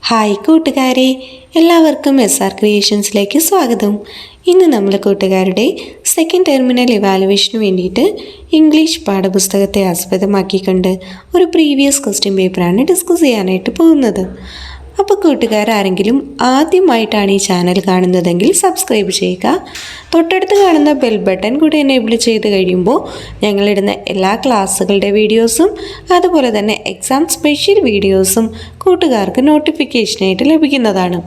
Hi കൂട്ടുകാരെ, എല്ലാവർക്കും SR ക്രിയേഷൻസിലേക്ക് സ്വാഗതം. ഇന്ന് നമ്മൾ കൂട്ടുകാരുടെ സെക്കൻഡ് ടെർമിനൽ ഇവാലുവേഷന് വേണ്ടിയിട്ട് ഇംഗ്ലീഷ് പാഠപുസ്തകത്തെ ആസ്പദമാക്കിക്കൊണ്ട് ഒരു പ്രീവിയസ് ക്വസ്റ്റ്യൻ പേപ്പറാണ് ഡിസ്കസ് ചെയ്യാനായിട്ട് പോകുന്നത്. അപ്പോൾ കൂട്ടുകാർ ആരെങ്കിലും ആദ്യമായിട്ടാണ് ഈ ചാനൽ കാണുന്നതെങ്കിൽ സബ്സ്ക്രൈബ് ചെയ്യുക. തൊട്ടടുത്ത് കാണുന്ന ബെൽ ബട്ടൺ കൂടി എനേബിൾ ചെയ്ത് കഴിയുമ്പോൾ ഞങ്ങളിടുന്ന എല്ലാ ക്ലാസ്സുകളുടെ വീഡിയോസും അതുപോലെ തന്നെ എക്സാം സ്പെഷ്യൽ വീഡിയോസും കൂട്ടുകാർക്ക് നോട്ടിഫിക്കേഷനായിട്ട് ലഭിക്കുന്നതാണ്.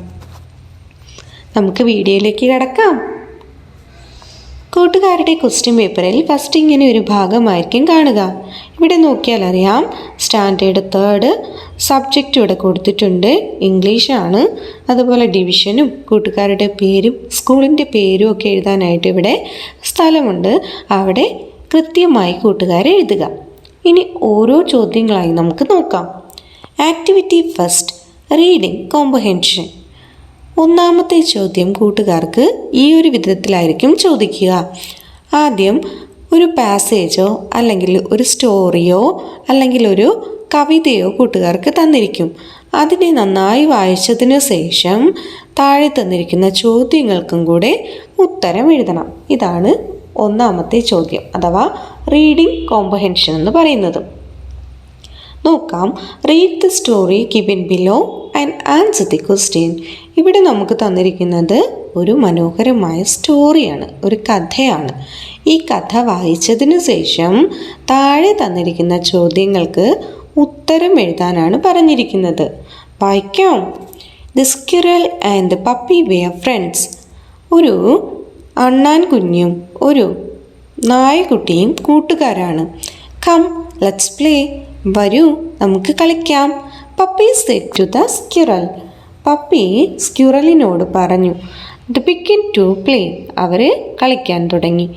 നമുക്ക് വീഡിയോയിലേക്ക് കടക്കാം. കൂട്ടുകാരുടെ ക്വസ്റ്റ്യൻ പേപ്പറിൽ ഫസ്റ്റ് ഇങ്ങനെ ഒരു ഭാഗമായിരിക്കും കാണുക. ഇവിടെ നോക്കിയാൽ അറിയാം, സ്റ്റാൻഡേർഡ് 3 സബ്ജക്റ്റ് ഇവിടെ കൊടുത്തിട്ടുണ്ട്, ഇംഗ്ലീഷാണ്. അതുപോലെ ഡിവിഷനും കൂട്ടുകാരുടെ പേരും സ്കൂളിൻ്റെ പേരും ഒക്കെ എഴുതാനായിട്ട് ഇവിടെ സ്ഥലമുണ്ട്. അവിടെ കൃത്യമായി കൂട്ടുകാരെ എഴുതുക. ഇനി ഓരോ ചോദ്യങ്ങളായി നമുക്ക് നോക്കാം. Activity first, reading comprehension. ഒന്നാമത്തെ ചോദ്യം കൂട്ടുകാർക്ക് ഈ ഒരു വിധത്തിലായിരിക്കും ചോദിക്കുക. ആദ്യം ഒരു പാസേജോ അല്ലെങ്കിൽ ഒരു സ്റ്റോറിയോ അല്ലെങ്കിൽ ഒരു കവിതയോ കൂട്ടുകാർക്ക് തന്നിരിക്കും. അതിനെ നന്നായി വായിച്ചതിന് ശേഷം താഴെ തന്നിരിക്കുന്ന ചോദ്യങ്ങൾക്കും കൂടെ ഉത്തരം എഴുതണം. ഇതാണ് ഒന്നാമത്തെ ചോദ്യം, അഥവാ റീഡിംഗ് കോംപ്രഹെൻഷൻ എന്ന് പറയുന്നത്. നോക്കാം. Read the story given below and answer the question. ഇവിടെ നമുക്ക് തന്നിരിക്കുന്നത് ഒരു മനോഹരമായ സ്റ്റോറിയാണ്, ഒരു കഥയാണ്. ഈ കഥ വായിച്ചതിന് ശേഷം താഴെ തന്നിരിക്കുന്ന ചോദ്യങ്ങൾക്ക് ഉത്തരം എഴുതാനാണ് പറഞ്ഞിരിക്കുന്നത്. വായിക്കാം. The squirrel and the puppy were friends. ഒരു അണ്ണാൻ കുഞ്ഞും ഒരു നായക്കുട്ടിയും കൂട്ടുകാരാണ്. Come let's play. വരൂ നമുക്ക് കളിക്കാം. Puppy said to the squirrel. Puppy സ്ക്വിറലിനോട് പറഞ്ഞു. They begin to play. അവർ കളിക്കാൻ തുടങ്ങി.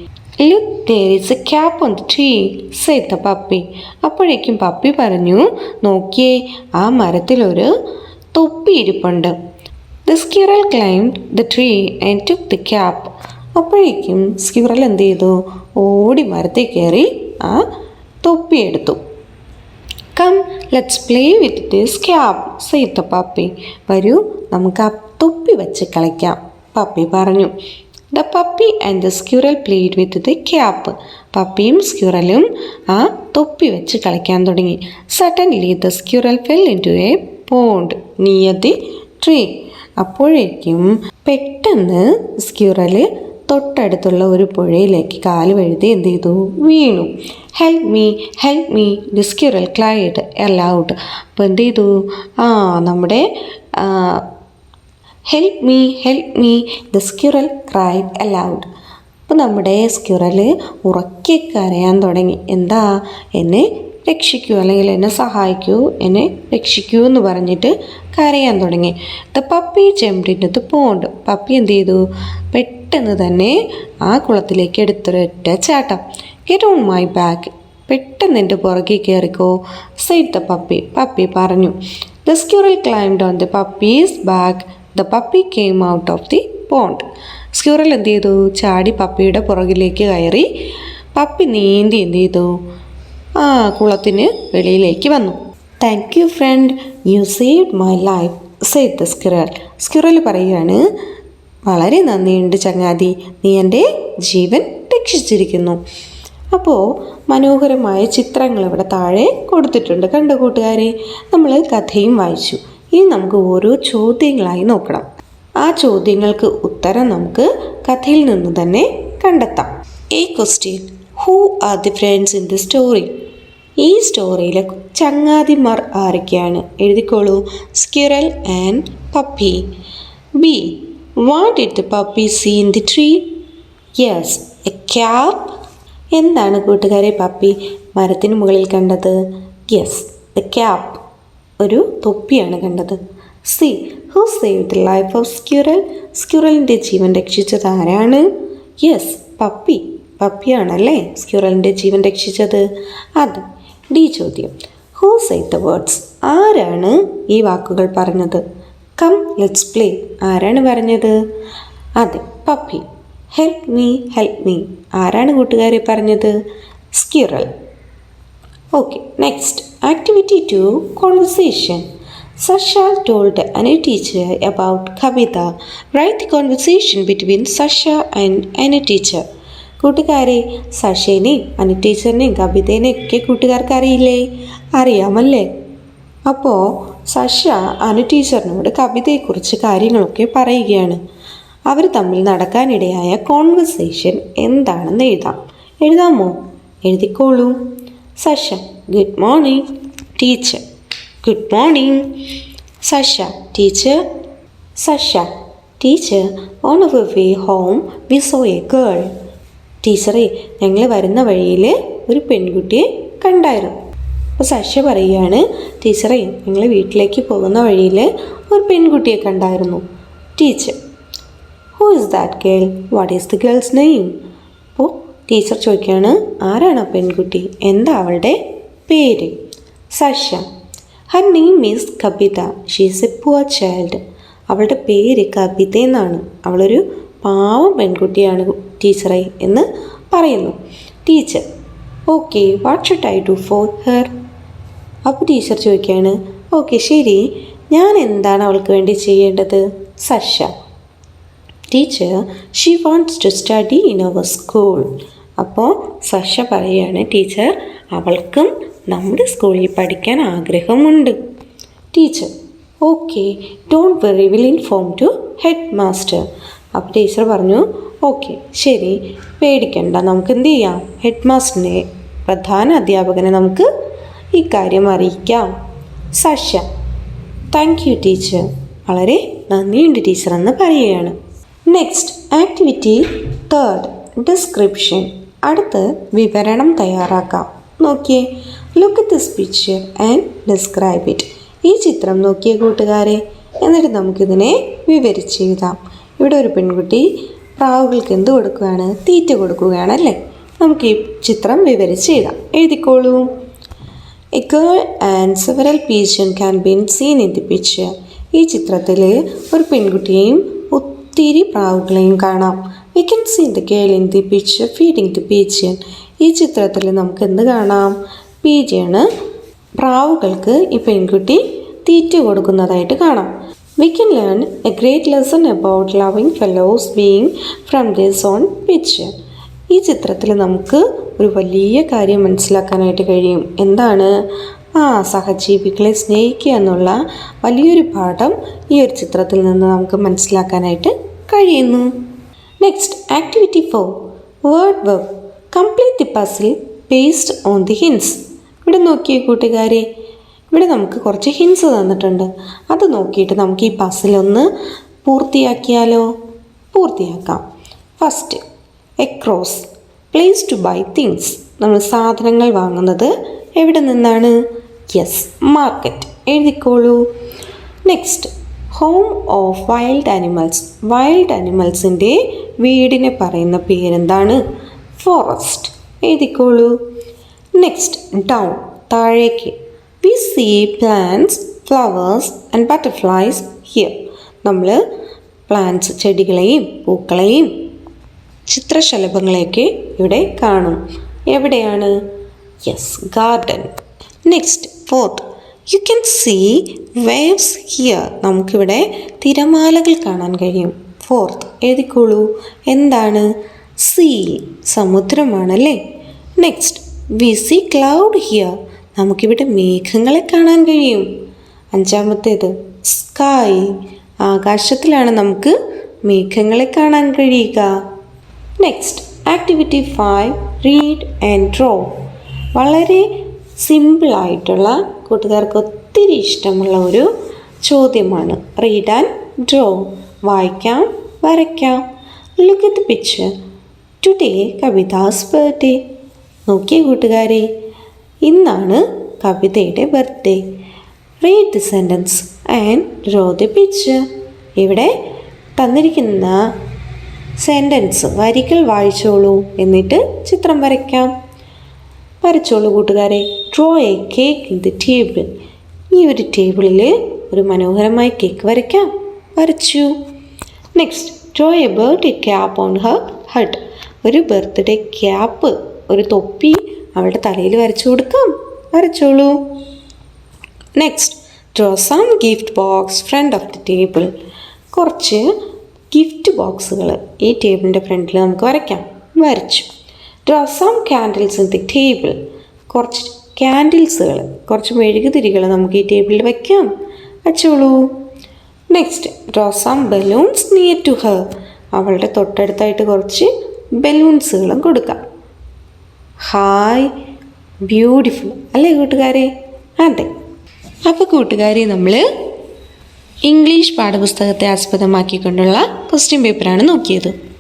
Look there is a cap on the tree, said the puppy. അപ്പോഴേക്കും പപ്പി പറഞ്ഞു, നോക്കിയേ, ആ മരത്തിലൊരു തൊപ്പി ഇരിപ്പുണ്ട്. The squirrel climbed the tree and took the cap. അപ്പോഴേക്കും സ്ക്വിറൽ എന്ത് ചെയ്തു? ഓടി മരത്തിൽ കയറി ആ തൊപ്പി എടുത്തു. Come let's play with this cap, said the puppy. വരൂ നമുക്ക് ആ തൊപ്പി വെച്ച് കളിക്കാം, പപ്പി പറഞ്ഞു. The puppy and the squirrel played with the cap. പപ്പിയും സ്ക്വിറലും ആ തൊപ്പി വെച്ച് കളിക്കാൻ തുടങ്ങി. Suddenly the squirrel fell into a pond near the tree. അപ്പോഴേക്കും പെട്ടെന്ന് സ്ക്വിറൽ തൊട്ടടുത്തുള്ള ഒരു പുഴയിലേക്ക് കാല് വഴുതി എന്ത് ചെയ്തു? വീണു. Help me help me the squirrel cried allowed. അപ്പോൾ എന്ത് ചെയ്തു? നമ്മുടെ help me the squirrel cried allowed. അപ്പോൾ നമ്മുടെ സ്ക്വിറൽ ഉറക്കെ കരയാൻ തുടങ്ങി. എന്താ? എന്നെ രക്ഷിക്കൂ, അല്ലെങ്കിൽ എന്നെ സഹായിക്കൂ, എന്നെ രക്ഷിക്കൂ എന്ന് പറഞ്ഞിട്ട് കരയാൻ തുടങ്ങി. The puppy jumped into the pond. Puppy എന്ത് ചെയ്തു? പെട്ടെന്ന് തന്നെ ആ കുളത്തിലേക്ക് എടുത്തൊരൊറ്റ ചാട്ടം. Get on my back. പെട്ടെന്ന് എൻ്റെ പുറകെ കയറിക്കോ, സെഡ് ദ പപ്പി. പപ്പി പറഞ്ഞു. The squirrel climbed on the puppies back. The puppy came out of the pond. Squirrel എന്ത് ചെയ്തു? ചാടി പപ്പിയുടെ പുറകിലേക്ക് കയറി. പപ്പി നീന്തി എന്ത് ചെയ്തു? കുളത്തിന് വെളിയിലേക്ക് വന്നു. Thank you front, U saved my life, said the squirrel. Squirrel പറയുകയാണ്, വളരെ നന്ദിയുണ്ട് ചങ്ങാതി, നീ എൻ്റെ ജീവൻ രക്ഷിച്ചിരിക്കുന്നു. അപ്പോൾ മനോഹരമായ ചിത്രങ്ങൾ ഇവിടെ താഴെ കൊടുത്തിട്ടുണ്ട്. കണ്ടു കൂട്ടുകാരെ, നമ്മൾ കഥയും വായിച്ചു. ഇനി നമുക്ക് ഓരോ ചോദ്യങ്ങളായി നോക്കണം. ആ ചോദ്യങ്ങൾക്ക് ഉത്തരം നമുക്ക് കഥയിൽ നിന്ന് തന്നെ കണ്ടെത്താം. ഈ question, who are the friends in the story? ഈ സ്റ്റോറിയിലെ ചങ്ങാതിമാർ ആരൊക്കെയാണ്? എഴുതിക്കോളൂ. Squirrel and puppy. B, what did the puppy see in the tree? Yes, a cap. എന്താണ് കൂട്ടുകാരെ പപ്പി മരത്തിന് മുകളിൽ കണ്ടത്? Yes, a cap. ഒരു തൊപ്പിയാണ് കണ്ടത്. C, who saved the life of squirrel? സ്ക്വിറലിൻ്റെ ജീവൻ രക്ഷിച്ചത് ആരാണ്? Yes, puppy. പപ്പിയാണല്ലേ സ്ക്വിറലിൻ്റെ ജീവൻ രക്ഷിച്ചത്. അത്. ഡി ചോദ്യം, ഹു സെഡ് ദ വേർഡ്സ്? ആരാണ് ഈ വാക്കുകൾ പറഞ്ഞത്? Come let's play. ആരാണ് പറഞ്ഞത്? അതെ, പപ്പി. Help me. ആരാണ് കൂട്ടുകാരെ പറഞ്ഞത്? Squirrel. Okay, next, activity 2, conversation. Sasha told Anu teacher about Kavita. Write the conversation between Sasha and Anu teacher. കൂട്ടുകാരെ, സഷേനെയും അനു ടീച്ചറിനെയും കവിതേനെയും ഒക്കെ കൂട്ടുകാർക്ക് അറിയില്ലേ? അറിയാമല്ലേ? അപ്പോൾ സഷ അനു ടീച്ചറിനോട് കവിതയെക്കുറിച്ച് കാര്യങ്ങളൊക്കെ പറയുകയാണ്. അവർ തമ്മിൽ നടക്കാനിടയായ കോൺവെർസേഷൻ എന്താണെന്ന് എഴുതാമോ? എഴുതിക്കോളൂ. Sasha: good morning. Teacher: good morning. Sasha: teacher. Sasha: teacher, on our way home we saw a girl. ടീച്ചറെ, ഞങ്ങൾ വരുന്ന വഴിയിൽ ഒരു പെൺകുട്ടിയെ കണ്ടായിരുന്നു. അപ്പോൾ സഷ പറയുകയാണ്, ടീച്ചറെ, ഞങ്ങൾ വീട്ടിലേക്ക് പോകുന്ന വഴിയിൽ ഒരു പെൺകുട്ടിയെ കണ്ടായിരുന്നു. Teacher: who is that girl? What is the girl's name? അപ്പോൾ ടീച്ചർ ചോദിക്കുകയാണ്, ആരാണ് ആ പെൺകുട്ടി? എന്താ അവളുടെ പേര്? Sasha: her name is Kavitha. She is a poor child. അവളുടെ പേര് കവിത എന്നാണ്. അവളൊരു പാവം പെൺകുട്ടിയാണ് ടീച്ചറെ എന്ന് പറയുന്നു. Teacher: okay, what should I do for her? അപ്പോൾ ടീച്ചർ ചോദിക്കുകയാണ്, ഓക്കെ ശരി, ഞാൻ എന്താണ് അവൾക്ക് വേണ്ടി ചെയ്യേണ്ടത്? Sasha: teacher, she wants to study in our school. അപ്പോൾ സഷ പറയുകയാണ്, ടീച്ചർ, അവൾക്കും നമ്മുടെ സ്കൂളിൽ പഠിക്കാൻ ആഗ്രഹമുണ്ട്. Teacher: okay, don't worry, will inform to headmaster. അപ്പോൾ ടീച്ചർ പറഞ്ഞു, ഓക്കെ ശരി, പേടിക്കണ്ട, നമുക്ക് എന്ത് ചെയ്യാം, ഹെഡ് മാസ്റ്ററിനെ, പ്രധാന അധ്യാപകനെ നമുക്ക് ഈ കാര്യം അറിയിക്കാം. സഷ: താങ്ക് യു ടീച്ചർ, വളരെ നന്ദിയുണ്ട് ടീച്ചർ എന്ന് പറയുകയാണ്. Next activity 3, description. അടുത്ത് വിവരണം തയ്യാറാക്കാം. നോക്കിയേ, look at this picture and describe it. ഈ ചിത്രം നോക്കിയേ കൂട്ടുകാരെ, എന്നിട്ട് നമുക്കിതിനെ വിവരിച്ചെഴുതാം. ഇവിടെ ഒരു പെൺകുട്ടി പ്രാവുകൾക്ക് എന്ത് കൊടുക്കുകയാണ്? തീറ്റ കൊടുക്കുകയാണല്ലേ. നമുക്ക് ഈ ചിത്രം വിവരിച്ചെഴുതാം. എഴുതിക്കോളൂ. A girl and several pigeon can been seen in the picture. ഈ ചിത്രത്തിൽ ഒരു പെൺകുട്ടിയെയും ഒത്തിരി പ്രാവുകളെയും കാണാം. We can see the girl in the picture feeding the pigeon. ഈ ചിത്രത്തിൽ നമുക്ക് എന്ത് കാണാം? പീജണ് പ്രാവുകൾക്ക് ഈ പെൺകുട്ടി തീറ്റ കൊടുക്കുന്നതായിട്ട് കാണാം. We can learn a great lesson about loving fellows being from this on picture. ഈ ചിത്രത്തിൽ നമുക്ക് ഒരു വലിയ കാര്യം മനസ്സിലാക്കാനായിട്ട് കഴിയും. എന്താണ്? സഹജീവികളെ സ്നേഹിക്കുക എന്നുള്ള വലിയൊരു പാഠം ഈ ഒരു ചിത്രത്തിൽ നിന്ന് നമുക്ക് മനസ്സിലാക്കാനായിട്ട് കഴിയുന്നു. Next activity 4, word web. Complete the puzzle based on the hints. ഇവിടെ നോക്കിയേ കൂട്ടുകാരെ, ഇവിടെ നമുക്ക് കുറച്ച് ഹിൻസ് തന്നിട്ടുണ്ട്. അത് നോക്കിയിട്ട് നമുക്ക് ഈ പസിലൊന്ന് പൂർത്തിയാക്കിയാലോ? പൂർത്തിയാക്കാം. First, across, place to buy things. നമ്മൾ സാധനങ്ങൾ വാങ്ങുന്നത് എവിടെ നിന്നാണ്? Yes, market. എഴുതിക്കോളൂ. Next, home of wild animals. Wild ആനിമൽസിൻ്റെ വീടിനെ പറയുന്ന പേരെന്താണ്? ഫോറസ്റ്റ്. എഴുതിക്കോളൂ. നെക്സ്റ്റ്, ഡൗൺ, താഴേക്ക്. We see plants, flowers and butterflies here. നമ്മൾ പ്ലാന്റ്സ്, ചെടികളെയും പൂക്കളെയും ചിത്രശലഭങ്ങളെയൊക്കെ ഇവിടെ കാണും. എവിടെയാണ്? Yes, garden. Next, fourth, you can see waves here. നമുക്കിവിടെ തിരമാലകൾ കാണാൻ കഴിയും. ഫോർത്ത്. എഴുതിക്കോളൂ. എന്താണ്? സീ, സമുദ്രമാണല്ലേ. Next, we see cloud here. നമുക്കിവിടെ മേഘങ്ങളെ കാണാൻ കഴിയും. അഞ്ചാമത്തേത്, സ്കൈ, ആകാശത്തിലാണ് നമുക്ക് മേഘങ്ങളെ കാണാൻ കഴിയുക. Next activity 5, read and draw. വളരെ സിമ്പിളായിട്ടുള്ള, കൂട്ടുകാർക്ക് ഒത്തിരി ഇഷ്ടമുള്ള ഒരു ചോദ്യമാണ്. Read and draw. വായിക്കാം, വരയ്ക്കാം. Look at the picture. Today Kavitha's birthday. നോക്കിയേ കൂട്ടുകാരെ, ഇന്നാണ് കവിതയുടെ birthday. Read the sentence and draw the picture. ഇവിടെ തന്നിരിക്കുന്ന സെൻറ്റൻസ്, വരികൾ വായിച്ചോളൂ, എന്നിട്ട് ചിത്രം വരയ്ക്കാം. വരച്ചോളൂ കൂട്ടുകാരെ. Draw a cake in the table. ഈ ഒരു ടേബിളിൽ ഒരു മനോഹരമായ കേക്ക് വരയ്ക്കാം. വരച്ചു. Next, draw a birthday cap on her head. ഒരു ബർത്ത്ഡേ ക്യാപ്പ്, ഒരു തൊപ്പി അവളുടെ തലയിൽ വരച്ചു കൊടുക്കാം. വരച്ചോളൂ. Next, draw some gift box front of the table. കുറച്ച് ഗിഫ്റ്റ് ബോക്സുകൾ ഈ ടേബിളിൻ്റെ ഫ്രണ്ടിൽ നമുക്ക് വരയ്ക്കാം. വരച്ചു. Draw some candles in the table. കുറച്ച് ക്യാൻഡിൽസുകൾ, കുറച്ച് മെഴുകുതിരികൾ നമുക്ക് ഈ ടേബിളിൽ വയ്ക്കാം. വച്ചോളൂ. Next, draw some balloons near to her. അവളുടെ തൊട്ടടുത്തായിട്ട് കുറച്ച് ബലൂൺസുകളും കൊടുക്കാം. ഹായ്, ബ്യൂട്ടിഫുൾ അല്ലേ കൂട്ടുകാരെ? അതെ. അപ്പോൾ കൂട്ടുകാരെ, നമ്മൾ ഇംഗ്ലീഷ് പാഠപുസ്തകത്തെ ആസ്പദമാക്കിക്കൊണ്ടുള്ള ക്വസ്റ്റ്യൻ പേപ്പറാണ് നോക്കിയത്.